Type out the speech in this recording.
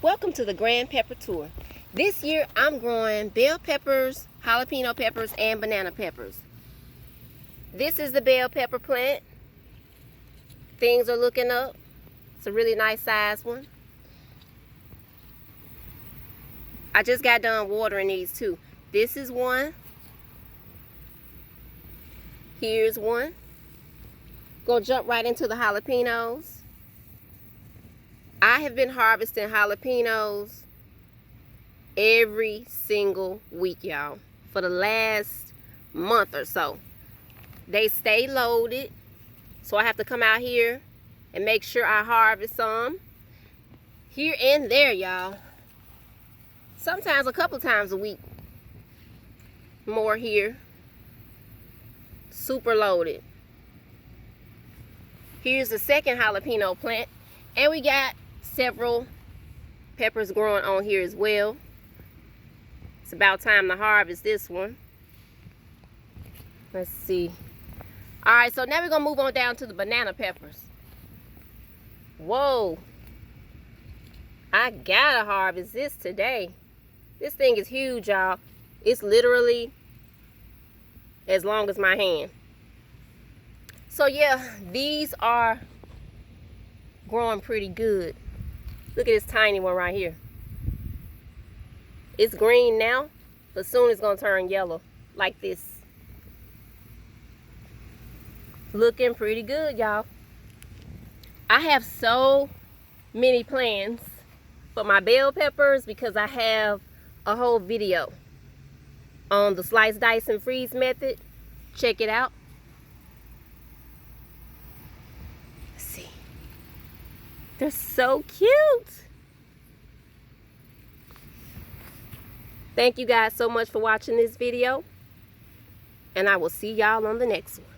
Welcome to the Grand Pepper Tour. This year I'm growing bell peppers, jalapeno peppers, and banana peppers. This is the bell pepper plant. Things are looking up. It's a really nice size one. I just got done watering these too. This is one. Here's one. Gonna jump right into the jalapenos. I have been harvesting jalapenos every single week, y'all, for the last month or so. They stay loaded, so I have to come out here and make sure I harvest some here and there, y'all. Sometimes a couple times a week. More here. Super loaded. Here's the second jalapeno plant, and we got several peppers growing on here as well. It's about time to harvest this one. Let's see. Alright, so now we're gonna move on down to the banana peppers. Whoa, I gotta harvest this today. This thing is huge, y'all. It's literally as long as my hand. So yeah, these are growing pretty good. Look at this tiny one right here. It's green now, but soon it's gonna turn yellow like this. Looking pretty good, y'all. I have so many plans for my bell peppers because I have a whole video on the slice, dice, and freeze method. Check it out. Let's see. They're so cute. Thank you guys so much for watching this video, and I will see y'all on the next one.